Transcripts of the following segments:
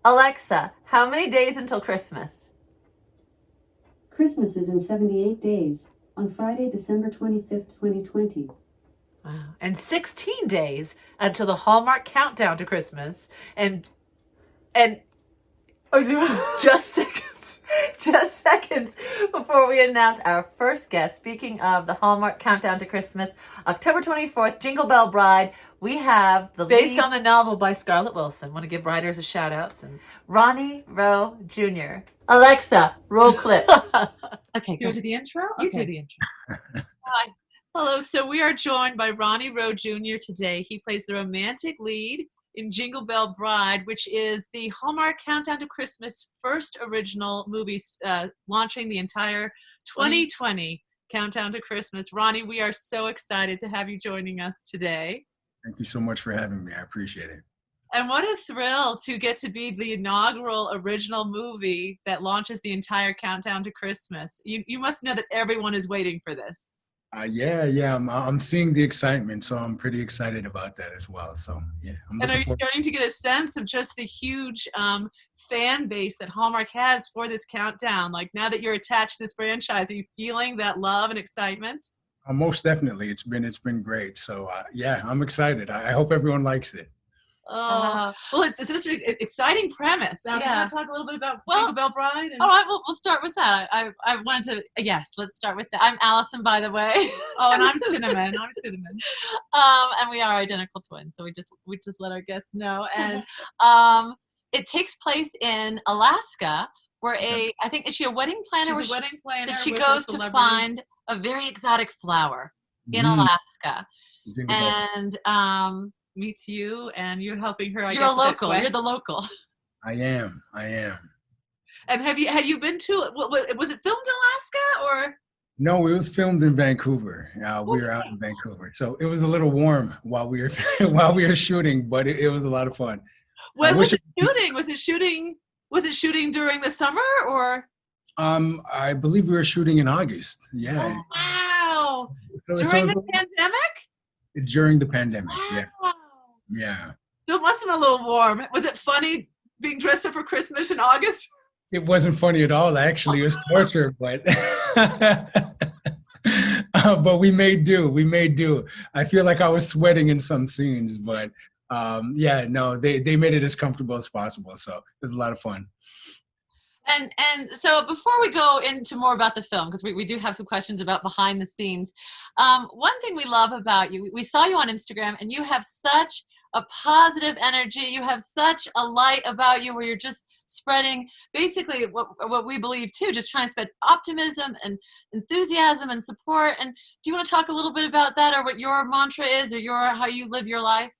Alexa, how many days until Christmas? Christmas is in 78 days, on Friday, December 25th, 2020. Wow. And 16 days until the Hallmark Countdown to Christmas. And just seconds, just seconds before we announce our first guest. Speaking of the Hallmark Countdown to Christmas, October 24th, Jingle Bell Bride. We have based on the novel by Scarlett Wilson. Want to give writers a shout out since Ronnie Rowe Jr. Alexa, roll clip. Okay, Do the intro? You Okay. do the intro. Hi. Hello. So we are joined by Ronnie Rowe Jr. today. He plays the romantic lead in Jingle Bell Bride, which is the Hallmark Countdown to Christmas first original movie launching the entire 2020 Countdown to Christmas. Ronnie, we are so excited to have you joining us today. Thank you so much for having me. I appreciate it. And what a thrill to get to be the inaugural original movie that launches the entire Countdown to Christmas. You must know that everyone is waiting for this. Yeah. I'm seeing the excitement, so I'm pretty excited about that as well. So yeah. And are you starting to get a sense of just the huge fan base that Hallmark has for this countdown? Like now that you're attached to this franchise, are you feeling that love and excitement? Most definitely. It's been great. So yeah, I'm excited. I hope everyone likes it. Well, it's such an exciting premise. Now, do you want to talk a little bit about Jingle Bell Bride? All right, we'll start with that. I wanted to, yes, let's start with that. I'm Allison, by the way. Oh, and I'm Cinnamon. I'm Cinnamon. And we are identical twins, so we just let our guests know. And it takes place in Alaska, where I think, is she a wedding planner? She's a wedding planner. That she goes to find a very exotic flower in Alaska, and meets you, and you're helping her. You're a local. You're the local. I am. And have you been to? Was it filmed in Alaska or? No, it was filmed in Vancouver. We were out in Vancouver, so it was a little warm while we were shooting, but it was a lot of fun. When was it shooting? Was it shooting during the summer or? I believe we were shooting in August. Yeah. Oh, wow! During the pandemic? During the pandemic, wow. Yeah. So it must have been a little warm. Was it funny being dressed up for Christmas in August? It wasn't funny at all. Actually, it was torture, but but we made do. I feel like I was sweating in some scenes, but yeah, no, they made it as comfortable as possible. So it was a lot of fun. And so before we go into more about the film, because we do have some questions about behind the scenes, one thing we love about you, we saw you on Instagram, and you have such a positive energy. You have such a light about you where you're just spreading basically what we believe too, just trying to spread optimism and enthusiasm and support. And do you want to talk a little bit about that, or what your mantra is, or how you live your life?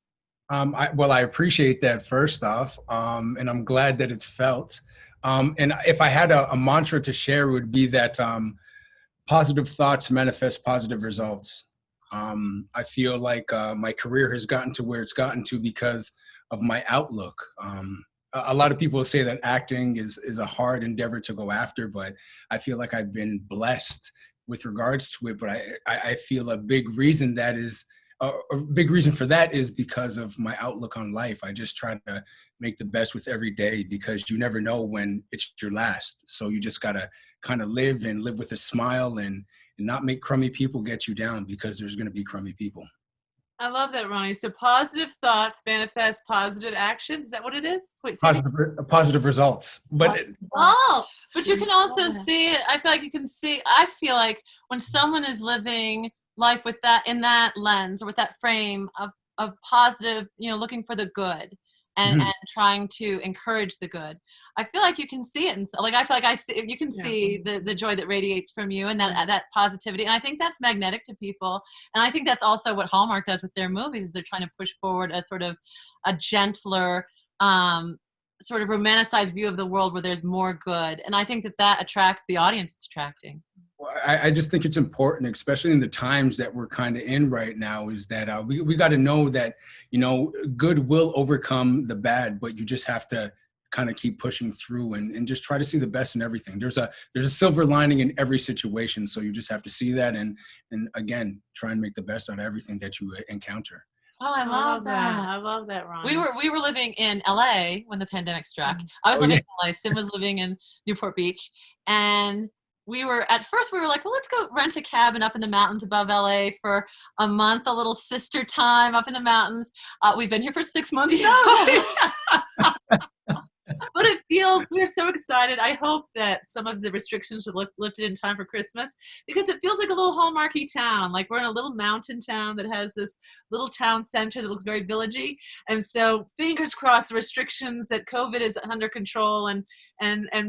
I appreciate that first off, and I'm glad that it's felt. And if I had a mantra to share, it would be that positive thoughts manifest positive results. I feel like my career has gotten to where it's gotten to because of my outlook. A lot of people say that acting is a hard endeavor to go after, but I feel like I've been blessed with regards to it. But I feel a big reason for that is because of my outlook on life. I just try to make the best with every day, because you never know when it's your last. So you just got to kind of live with a smile and not make crummy people get you down, because there's going to be crummy people. I love that, Ronnie. So positive thoughts manifest positive actions. Is that what it is? Wait, positive results. But but you can also see it. I feel like you can see. I feel like when someone is living life with that, in that lens, or with that frame of positive, looking for the good and trying to encourage the good, I feel like you can see it. And so, like, I feel like you can see the joy that radiates from you, and that positivity. And I think that's magnetic to people. And I think that's also what Hallmark does with their movies, is they're trying to push forward a sort of a gentler, sort of romanticized view of the world where there's more good. And I think that attracts the audience it's attracting. I just think it's important, especially in the times that we're kind of in right now, is that we got to know that, good will overcome the bad, but you just have to kind of keep pushing through and just try to see the best in everything. There's a silver lining in every situation. So you just have to see that and again, try and make the best out of everything that you encounter. Oh, I love that. I love that, Ronnie. We were living in LA when the pandemic struck. I was living in LA. Sim was living in Newport Beach, and at first we were like, well, let's go rent a cabin up in the mountains above LA for a month, a little sister time up in the mountains. We've been here for 6 months now. But we're so excited. I hope that some of the restrictions are lifted in time for Christmas, because it feels like a little Hallmarky town. Like we're in a little mountain town that has this little town center that looks very villagey. And so fingers crossed the restrictions, that COVID is under control, and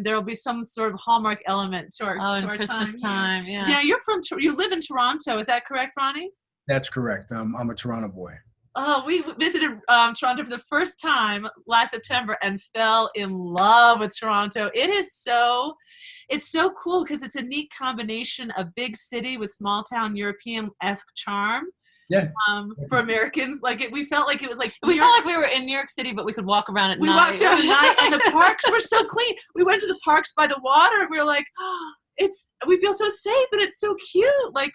there will be some sort of Hallmark element to our Christmas time. Yeah. Yeah, you live in Toronto. Is that correct, Ronnie? That's correct. I'm a Toronto boy. Oh, we visited Toronto for the first time last September and fell in love with Toronto. It's so cool because it's a neat combination of big city with small town European-esque charm. Yeah. For Americans, we felt like it was like we felt like we were in New York City, but we could walk around at night. We walked around at night, and the parks were so clean. We went to the parks by the water, and we were like, oh, we feel so safe, and it's so cute. Like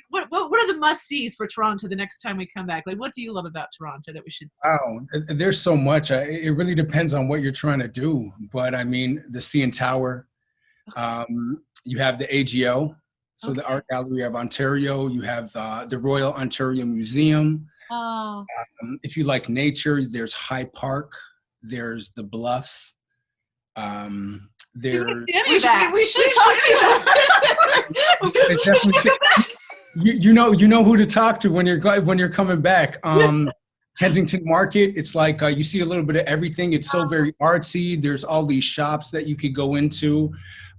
what are the must-sees for Toronto the next time we come back? Like, what do you love about Toronto that we should see? Oh, there's so much. It really depends on what you're trying to do. But I mean, the CN Tower, you have the AGO, so the Art Gallery of Ontario. You have the Royal Ontario Museum. Oh. If you like nature, there's High Park. There's the Bluffs. We should talk to you. You know who to talk to when you're coming back. Kensington Market, it's like you see a little bit of everything. It's so very artsy. There's all these shops that you could go into.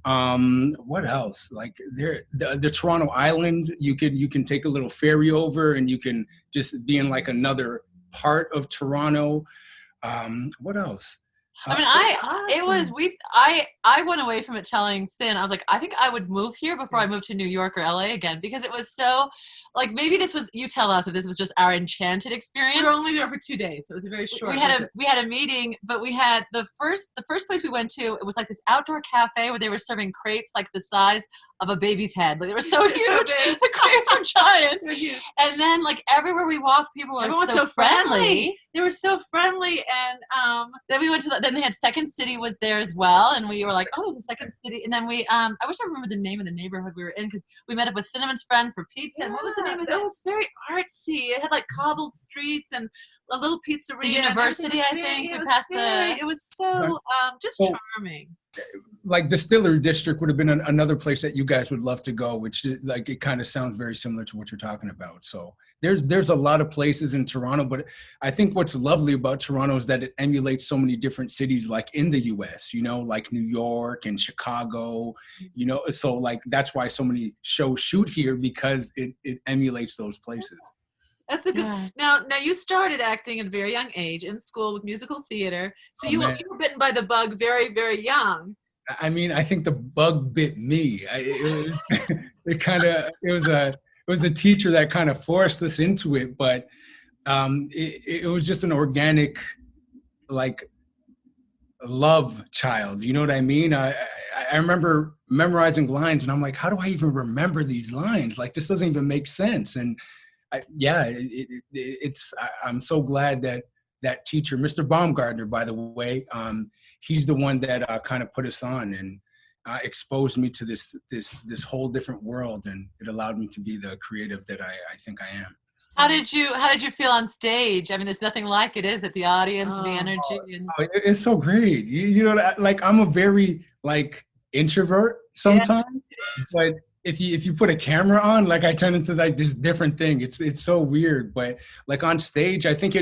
What else? Like the Toronto Island, you can take a little ferry over and you can just be in like another part of Toronto. What else? I mean, I went away from it telling Sin, I was like, I think I would move here before I moved to New York or LA again, because it was so, like, maybe you tell us if this was just our enchanted experience. We were only there for 2 days, so it was a very short. We had a meeting, but we had the first place we went to, it was like this outdoor cafe where they were serving crepes like the size of a baby's head. Like, they were so huge. The crepes were giant. And then, like, everywhere we walked, everyone was so friendly. They were so friendly, and then we went to then they had Second City was there as well, and we were like, oh, there's a Second City. And then we I wish I remember the name of the neighborhood we were in, because we met up with Cinnamon's friend for pizza. Yeah, and what was the name of that? It was very artsy. It had like cobbled streets and a little pizzeria. The university, I think. We passed it was so just charming. Like Distillery District would have been another place that you guys would love to go, which like it kind of sounds very similar to what you're talking about. So there's a lot of places in Toronto, but I think what's lovely about Toronto is that it emulates so many different cities like in the US, like New York and Chicago, so like that's why so many shows shoot here, because it emulates those places. That's a good. Now you started acting at a very young age in school with musical theater. So you were bitten by the bug very, very young. I mean, I think the bug bit me. It was a teacher that kind of forced us into it, but it was just an organic, like, love child. You know what I mean? I remember memorizing lines, and I'm like, how do I even remember these lines? Like, this doesn't even make sense. And I'm so glad that teacher, Mr. Baumgartner, by the way, he's the one that kind of put us on and exposed me to this whole different world, and it allowed me to be the creative that I think I am. How did you feel on stage? I mean, there's nothing like it, is it? The audience, and the energy. It's so great. Like, I'm a very introvert sometimes, but if you put a camera on, like, I turn into like this different thing. It's so weird, but like on stage, I think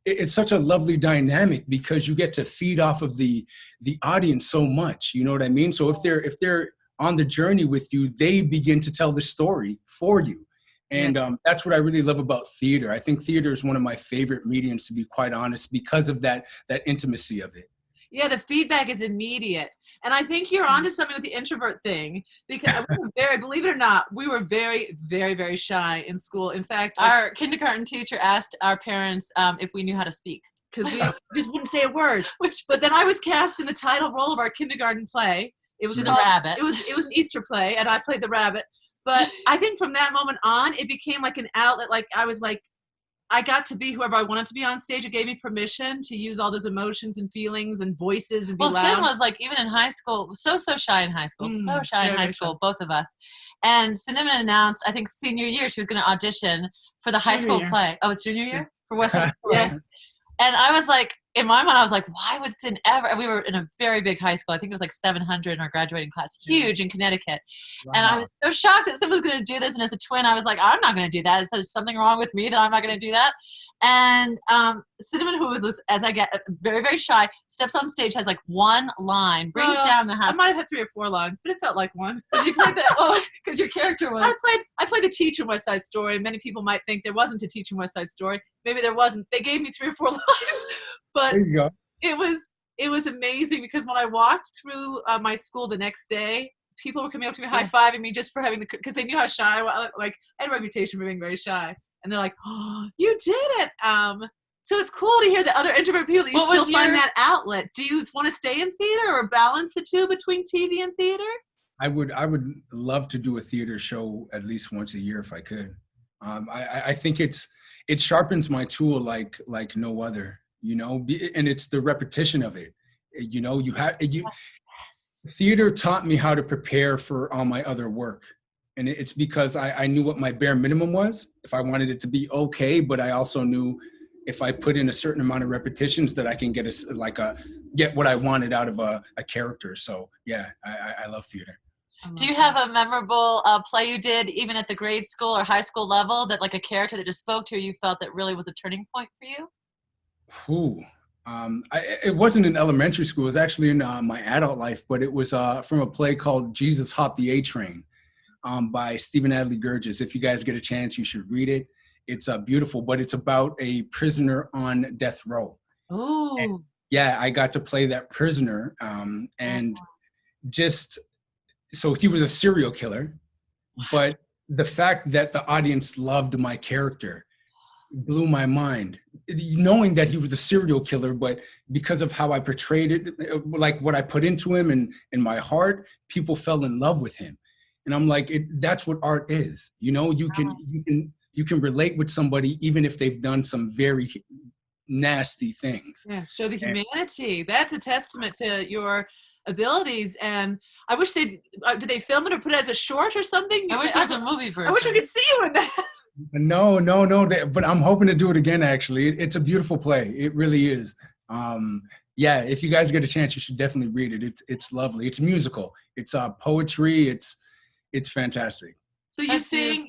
it's such a lovely dynamic, because you get to feed off of the audience so much. You know what I mean? So if they're on the journey with you, they begin to tell the story for you. And that's what I really love about theater. I think theater is one of my favorite mediums, to be quite honest, because of that intimacy of it. Yeah, the feedback is immediate. And I think you're onto something with the introvert thing, because believe it or not, we were very, very, very shy in school. In fact, our kindergarten teacher asked our parents if we knew how to speak, because we just wouldn't say a word. But then I was cast in the title role of our kindergarten play. It was a rabbit. It was an Easter play, and I played the rabbit. But I think from that moment on, it became like an outlet. Like, I was like, I got to be whoever I wanted to be on stage. It gave me permission to use all those emotions and feelings and voices and be Well, loud. Sin was like, even in high school, so shy in high school, so shy in high school, both of us. And Cinnamon announced, I think senior year, she was going to audition for the high school play. Oh, it's junior year? For West Side Story. Yes. And I was like, in my mind, I was like, why would Sin ever? And we were in a very big high school. I think it was like 700 in our graduating class, huge in Connecticut. Wow. And I was so shocked that Sin was going to do this. And as a twin, I was like, I'm not going to do that. Is there something wrong with me that I'm not going to do that? And Cinnamon, who was this, as I get very, very shy, steps on stage, has like one line, brings down the house. I might have had 3 or 4 lines, but it felt like one. You played that? Oh, because your character was. I played the teacher in West Side Story. And many people might think there wasn't a teacher in West Side Story. Maybe there wasn't. They gave me 3 or 4 lines, but there you go. It was amazing because when I walked through my school the next day, people were coming up to me, high-fiving me just for having because they knew how shy I was. Like, I had a reputation for being very shy. And they're like, oh, you did it. So it's cool to hear the other introvert people that you still find that outlet. Do you want to stay in theater or balance the two between TV and theater? I would love to do a theater show at least once a year if I could. I think it sharpens my tool like no other, you know, and it's the repetition of it. You know, theater taught me how to prepare for all my other work. And it's because I knew what my bare minimum was, if I wanted it to be okay, but I also knew if I put in a certain amount of repetitions that I can get get what I wanted out of a character. So yeah, I love theater. Do you have a memorable play you did even at the grade school or high school level that like a character that just spoke to you felt that really was a turning point for you? It wasn't in elementary school. It was actually in my adult life, but it was from a play called Jesus Hopped the A-Train. By Stephen Adley Gurgis. If you guys get a chance, you should read it. It's beautiful, but it's about a prisoner on death row. Oh, yeah, I got to play that prisoner, and just so he was a serial killer, but the fact that the audience loved my character blew my mind. Knowing that he was a serial killer, but because of how I portrayed it, like what I put into him and in my heart, people fell in love with him. And I'm like, that's what art is. You know, you can relate with somebody even if they've done some very nasty things. Yeah, show the humanity. That's a testament to your abilities. And I wish did they film it or put it as a short or something? I wish there was a movie version. I wish I could see you in that. No. But I'm hoping to do it again, actually. It's a beautiful play. It really is. Yeah, if you guys get a chance, you should definitely read it. It's lovely. It's musical. It's poetry. It's fantastic. So you sing.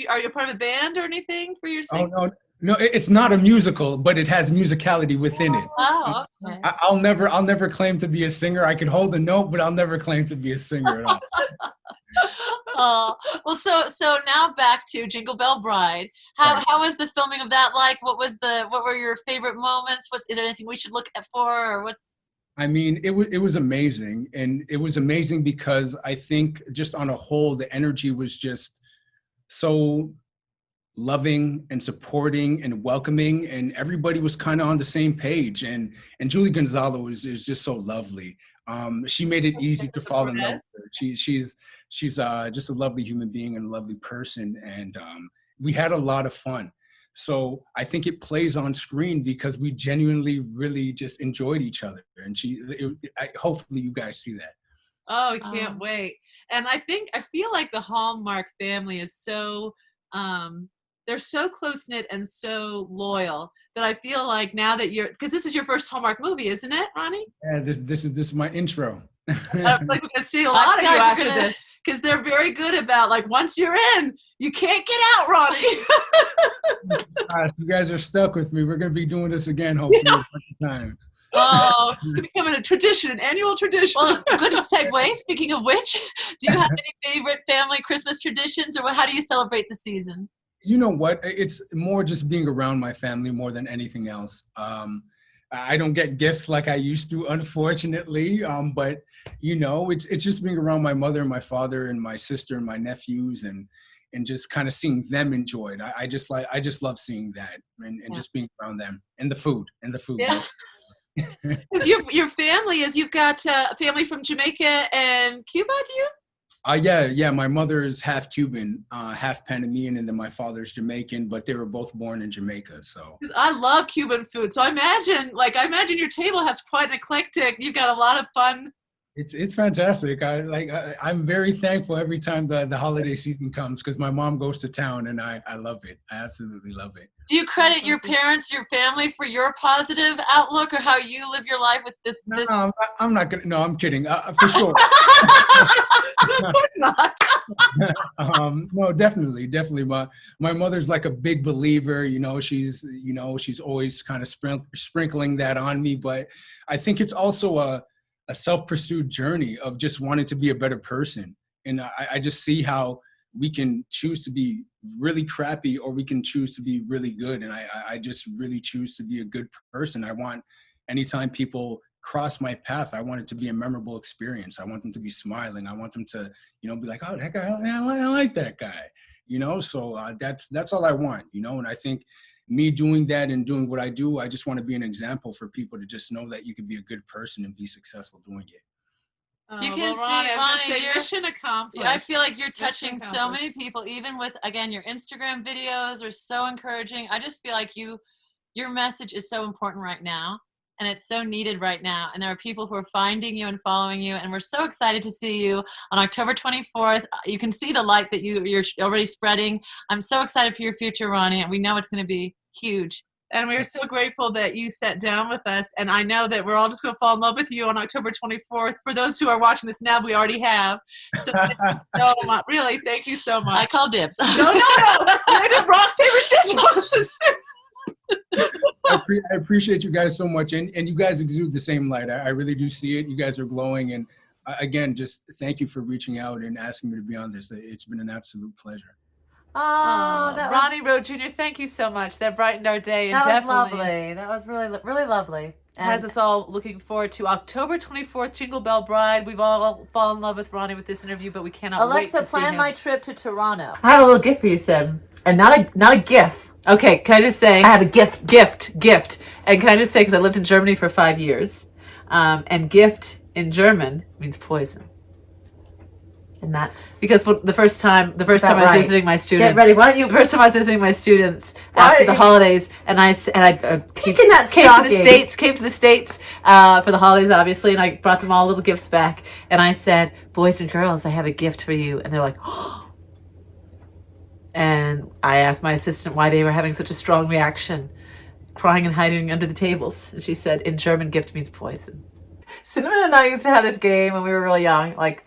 Are you a part of a band or anything for your singing? Oh no, it's not a musical, but it has musicality within it. Oh, okay. I'll never claim to be a singer. I can hold a note, but I'll never claim to be a singer at all. Oh, well, so now back to Jingle Bell Bride. How was the filming of that like? What were your favorite moments? Is there anything we should look at for, or what's? I mean, it was amazing, and it was amazing because I think just on a whole, the energy was just so loving and supporting and welcoming, and everybody was kind of on the same page. And Julie Gonzalo is just so lovely. She made it easy to fall in love with her. She's just a lovely human being and a lovely person, and we had a lot of fun. So I think it plays on screen because we genuinely really just enjoyed each other. And hopefully you guys see that. Oh, I can't wait. And I feel like the Hallmark family is so, they're so close-knit and so loyal that I feel like now that because this is your first Hallmark movie, isn't it, Ronnie? Yeah, this is my intro. Like we're gonna see a lot of you after this, because they're very good about like once you're in, you can't get out, Ronnie. You guys are stuck with me. We're gonna be doing this again, hopefully, at the time. Oh, it's becoming a tradition, an annual tradition. Well, good segue. Speaking of which, do you have any favorite family Christmas traditions, or how do you celebrate the season? You know what? It's more just being around my family more than anything else. I don't get gifts like I used to, unfortunately. But you know, it's just being around my mother and my father and my sister and my nephews and just kind of seeing them enjoyed. I just love seeing that and just being around them and the food. Yeah. your family you've got family from Jamaica and Cuba, do you? Yeah. My mother is half Cuban, half Panamanian, and then my father's Jamaican, but they were both born in Jamaica. So I love Cuban food. So I imagine your table has quite an eclectic. You've got a lot of fun. it's fantastic. I'm very thankful every time the holiday season comes because my mom goes to town and I love it. I absolutely love it. Do you credit your parents, your family for your positive outlook or how you live your life with this? No, I'm not gonna. No, I'm kidding. For sure. Of course not. No, definitely. My mother's like a big believer. She's always kind of sprinkling that on me. But I think it's also a self-pursued journey of just wanting to be a better person. And I just see how we can choose to be really crappy or we can choose to be really good. And I just really choose to be a good person. I want anytime people cross my path, I want it to be a memorable experience. I want them to be smiling. I want them to, be like, oh, that guy, I like that guy, so that's all I want, and I think me doing that and doing what I do, I just want to be an example for people to just know that you can be a good person and be successful doing it. You can Ronnie, you're mission accomplished. I feel like you're touching Mission so accomplished. many people, even with, again, your Instagram videos are so encouraging. I just feel like your message is so important right now. And it's so needed right now. And there are people who are finding you and following you. And we're so excited to see you on October 24th. You can see the light that you're already spreading. I'm so excited for your future, Ronnie. And we know it's going to be huge. And we are so grateful that you sat down with us. And I know that we're all just going to fall in love with you on October 24th. For those who are watching this now, we already have. So thank you so much. Really, thank you so much. I call dibs. No. We're just rock, paper, scissors. I appreciate you guys so much. And you guys exude the same light. I really do see it. You guys are glowing. And again, just thank you for reaching out and asking me to be on this. It's been an absolute pleasure. Oh, that Ronnie Rowe Jr., thank you so much. That brightened our day. And That was lovely. That was really, really lovely. Has us all looking forward to October 24th, Jingle Bell Bride. We've all fallen in love with Ronnie with this interview, but we cannot wait Alexa, to see plan him. my trip to Toronto. I have a little gift for you, Sim. And not a gift. Okay, can I just say? I have a gift. Gift. And can I just say, because I lived in Germany for 5 years, and gift in German means poison. And that's Because the first time I was right. visiting my students. Get ready. Why don't you? The first time I was visiting my students after the holidays, and I came in that to stocking. the States for the holidays, obviously, and I brought them all little gifts back, and I said, "Boys and girls, I have a gift for you," and they're like, "Oh." And I asked my assistant why they were having such a strong reaction, crying and hiding under the tables. And she said, in German, gift means poison. Cinnamon and I used to have this game when we were really young, like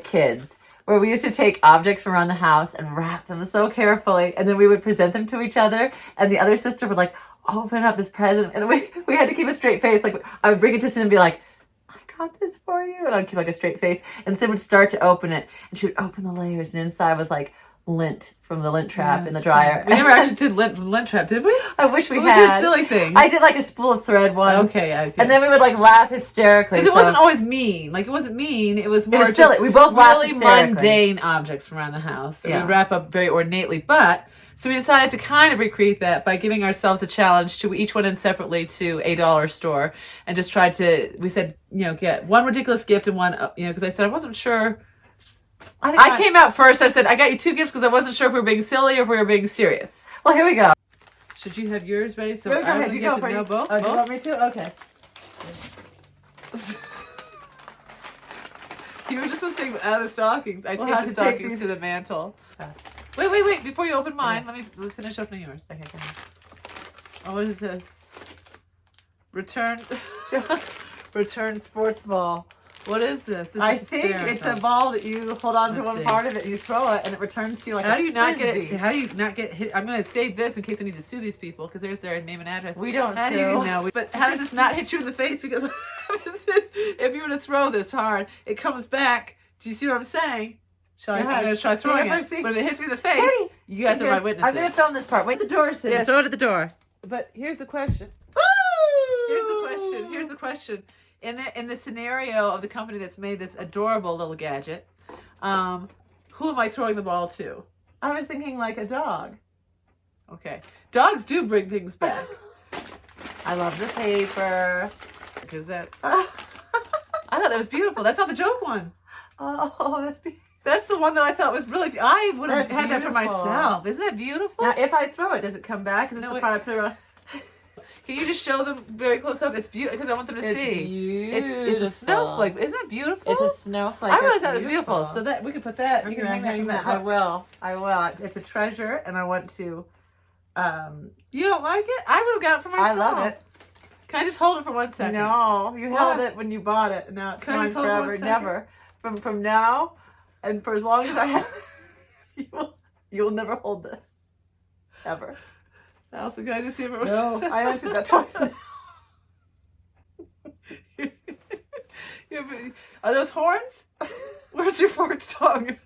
kids, where we used to take objects from around the house and wrap them so carefully, and then we would present them to each other, and the other sister would like open up this present, and we had to keep a straight face. Like I would bring it to Sim and be like, "I got this for you," and I'd keep like a straight face, and Sim would start to open it, and she would open the layers, and inside was like lint from the lint trap in the dryer. We never actually did lint trap, did we? I wish we What had. was it, silly things? I did like a spool of thread once. Okay, yeah. And then we would like laugh hysterically. Because it wasn't always mean. Like, it wasn't mean. It was more was silly. just We both laughed really hysterically. mundane objects from around the house that Yeah. we wrap up very ornately. But, so we decided to kind of recreate that by giving ourselves a challenge to each one in separately to a dollar store. And just tried to, we said, get one ridiculous gift and one, because I said I wasn't sure. I came out first. I said, I got you 2 gifts because I wasn't sure if we were being silly or if we were being serious. Well, here we go. Should you have yours ready? So Go I ahead. would You get go to for know it. both. Oh, do you Both? want me to? Okay. You were just supposed to take out of the stockings. I We'll taped have the to take stockings these- to the mantle. Wait. Before you open mine, let me finish opening yours. Okay, go ahead. Oh, what is this? Return sports ball. What is this? This I is think it's a hysterical. ball that you hold on to Let's one see. part of it and you throw it and it returns to you like How a do you not frisbee. get it? How do you not get hit? I'm going to save this in case I need to sue these people because there's their name and address. We don't How do sue. you know? But how does this not hit you in the face? Because what happens is if you were to throw this hard, it comes back. Do you see what I'm saying? Go I'm ahead. going to try throwing Yeah, it. see? But if it hits me in the face, Teddy, you guys are my witnesses. I'm going to film this part. Wait, the door says. Yeah, throw it at the door. But here's the question. Here's the question. In the scenario of the company that's made this adorable little gadget, who am I throwing the ball to? I was thinking like a dog. Okay. Dogs do bring things back. I love the paper. Because that's... I thought that was beautiful. That's not the joke one. Oh, that's beautiful. That's the one that I thought was really. I would have That's had that for beautiful. myself. Isn't that beautiful? Now, if I throw it, does it come back? Is this No, the it- part I put around? Can you just show them very close up? It's beautiful because I want them to It's see. beautiful. It's a snowflake. Isn't that beautiful? It's a snowflake. I really That's thought it was beautiful. So that we could put that. You can hang that from the I hook. will. I will. It's a treasure, and I want to. You don't like it? I would have got it for myself. I love it. Can I just hold it for 1 second? No, you What? held it when you bought it. And now it's Can I mine just hold it forever. 1 second? Never. From now, and for as long as I have, you will never hold this, ever. Allison, can I just see if it was? No, I answered that twice now. Are those horns? Where's your forked tongue?